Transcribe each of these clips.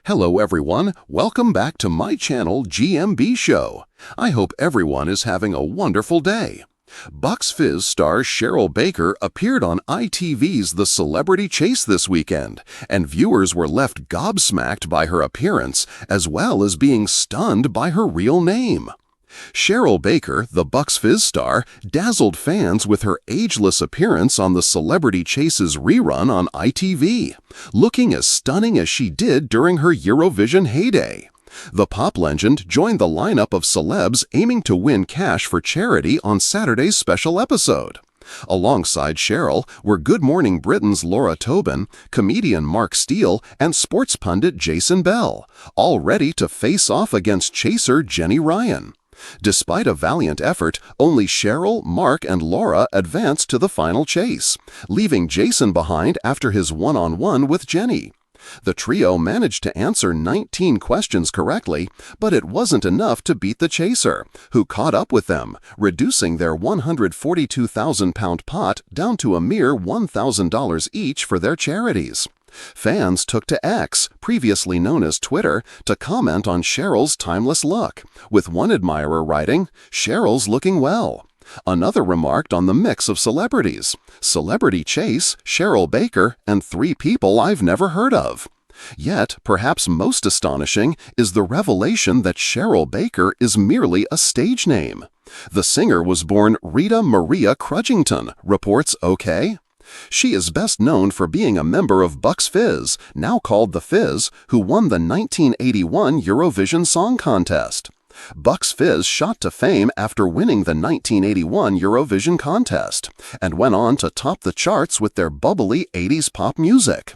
Hello everyone, welcome back to my channel GMB Show. I hope everyone is having a wonderful day. Bucks Fizz star Cheryl Baker appeared on ITV's The Celebrity Chase this weekend, and viewers were left gobsmacked by her appearance as well as being stunned by her real name. Cheryl Baker, the Bucks Fizz star, dazzled fans with her ageless appearance on the Celebrity Chase's rerun on ITV, looking as stunning as she did during her Eurovision heyday. The pop legend joined the lineup of celebs aiming to win cash for charity on Saturday's special episode. Alongside Cheryl were Good Morning Britain's Laura Tobin, comedian Mark Steele, and sports pundit Jason Bell, all ready to face off against chaser Jenny Ryan. Despite a valiant effort, only Cheryl, Mark, and Laura advanced to the final chase, leaving Jason behind after his one-on-one with Jenny. The trio managed to answer 19 questions correctly, but it wasn't enough to beat the chaser, who caught up with them, reducing their 142,000-pound pot down to a mere $1,000 each for their charities. Fans took to X, previously known as Twitter, to comment on Cheryl's timeless look, with one admirer writing, "Cheryl's looking well." Another remarked on the mix of celebrities: Celebrity Chase, Cheryl Baker, and three people I've never heard of. Yet, perhaps most astonishing is the revelation that Cheryl Baker is merely a stage name. The singer was born Rita Maria Crudgington, reports OK. She is best known for being a member of Bucks Fizz, now called The Fizz, who won the 1981 Eurovision Song Contest. Bucks Fizz shot to fame after winning the 1981 Eurovision contest, and went on to top the charts with their bubbly 80s pop music.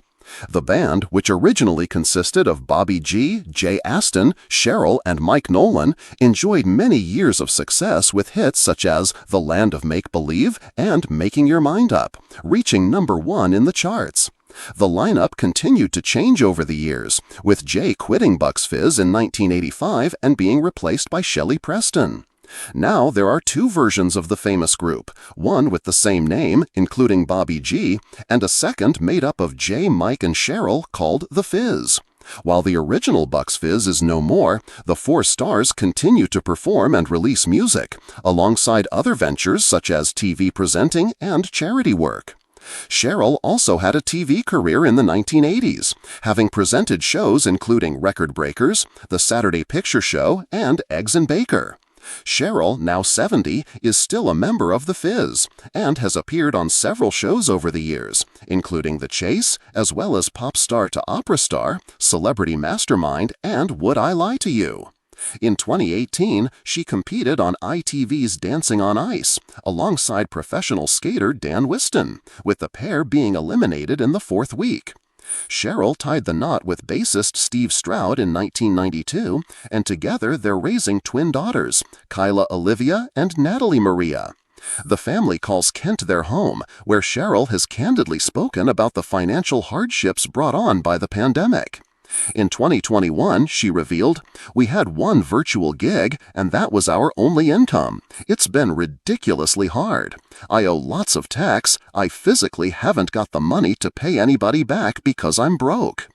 The band, which originally consisted of Bobby G, Jay Aston, Cheryl, and Mike Nolan, enjoyed many years of success with hits such as The Land of Make-Believe and Making Your Mind Up, reaching #1 in the charts. The lineup continued to change over the years, with Jay quitting Bucks Fizz in 1985 and being replaced by Shelley Preston. Now there are two versions of the famous group, one with the same name, including Bobby G, and a second made up of Jay, Mike, and Cheryl called The Fizz. While the original Bucks Fizz is no more, the four stars continue to perform and release music, alongside other ventures such as TV presenting and charity work. Cheryl also had a TV career in the 1980s, having presented shows including Record Breakers, The Saturday Picture Show, and Eggs and Baker. Cheryl, now 70, is still a member of The Fizz, and has appeared on several shows over the years, including The Chase, as well as Pop Star to Opera Star, Celebrity Mastermind, and Would I Lie to You? In 2018, she competed on ITV's Dancing on Ice, alongside professional skater Dan Whiston, with the pair being eliminated in the fourth week. Cheryl tied the knot with bassist Steve Stroud in 1992, and together they're raising twin daughters, Kyla Olivia and Natalie Maria. The family calls Kent their home, where Cheryl has candidly spoken about the financial hardships brought on by the pandemic. In 2021, she revealed, "We had one virtual gig, and that was our only income. It's been ridiculously hard. I owe lots of tax. I physically haven't got the money to pay anybody back because I'm broke."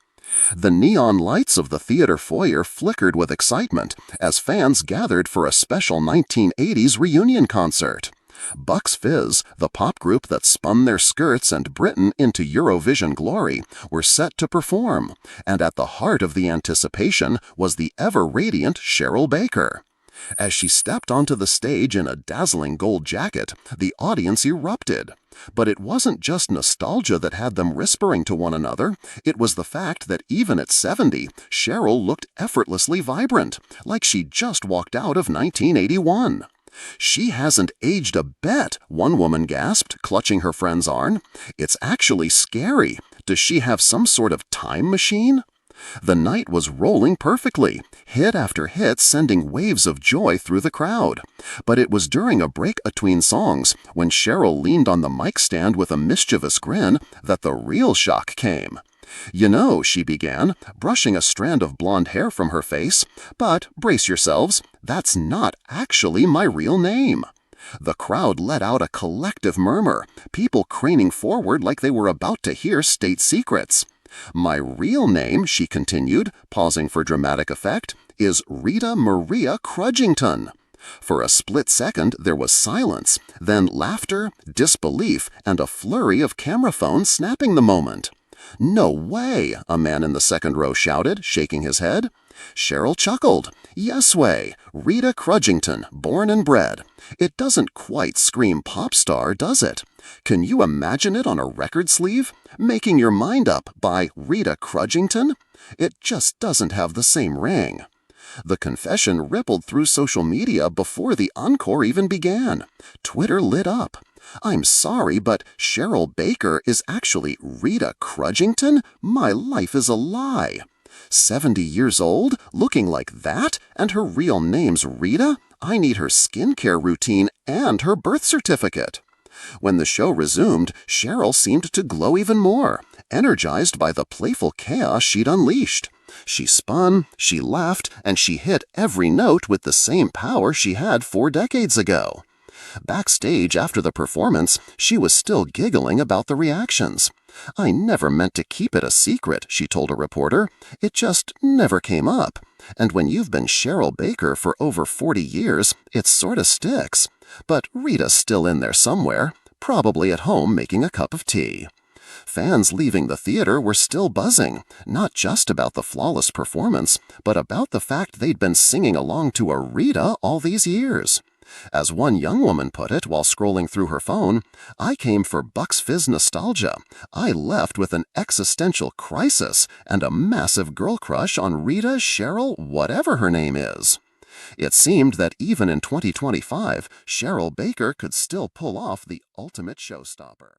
The neon lights of the theater foyer flickered with excitement as fans gathered for a special 1980s reunion concert. Bucks Fizz, the pop group that spun their skirts and Britain into Eurovision glory, were set to perform, and at the heart of the anticipation was the ever-radiant Cheryl Baker. As she stepped onto the stage in a dazzling gold jacket, the audience erupted. But it wasn't just nostalgia that had them whispering to one another. It was the fact that even at 70, Cheryl looked effortlessly vibrant, like she just walked out of 1981. "She hasn't aged a bit," one woman gasped, clutching her friend's arm. "It's actually scary. Does she have some sort of time machine?" The night was rolling perfectly, hit after hit sending waves of joy through the crowd. But it was during a break between songs, when Cheryl leaned on the mic stand with a mischievous grin, that the real shock came. "You know," she began, brushing a strand of blonde hair from her face, "but, brace yourselves, that's not actually my real name." The crowd let out a collective murmur, people craning forward like they were about to hear state secrets. My real name, she continued, pausing for dramatic effect, is Rita Maria Crudgington. For a split second, there was silence, then laughter, disbelief, and a flurry of camera phones snapping the moment. "No way!" a man in the second row shouted, shaking his head. Cheryl chuckled. "Yes way! Rita Crudgington, born and bred. It doesn't quite scream pop star, does it? Can you imagine it on a record sleeve? Making your mind up by Rita Crudgington? It just doesn't have the same ring." The confession rippled through social media before the encore even began. Twitter lit up. "I'm sorry, but Cheryl Baker is actually Rita Crudgington? My life is a lie. 70 years old, looking like that, and her real name's Rita? I need her skincare routine and her birth certificate." When the show resumed, Cheryl seemed to glow even more, energized by the playful chaos she'd unleashed. She spun, she laughed, and she hit every note with the same power she had 4 decades ago. Backstage after the performance, she was still giggling about the reactions. "I never meant to keep it a secret," she told a reporter. "It just never came up. And when you've been Cheryl Baker for over 40 years, it sorta sticks. But Rita's still in there somewhere, probably at home making a cup of tea." Fans leaving the theater were still buzzing, not just about the flawless performance, but about the fact they'd been singing along to a Rita all these years. As one young woman put it while scrolling through her phone, "I came for Bucks Fizz nostalgia. I left with an existential crisis and a massive girl crush on Rita, Cheryl, whatever her name is." It seemed that even in 2025, Cheryl Baker could still pull off the ultimate showstopper.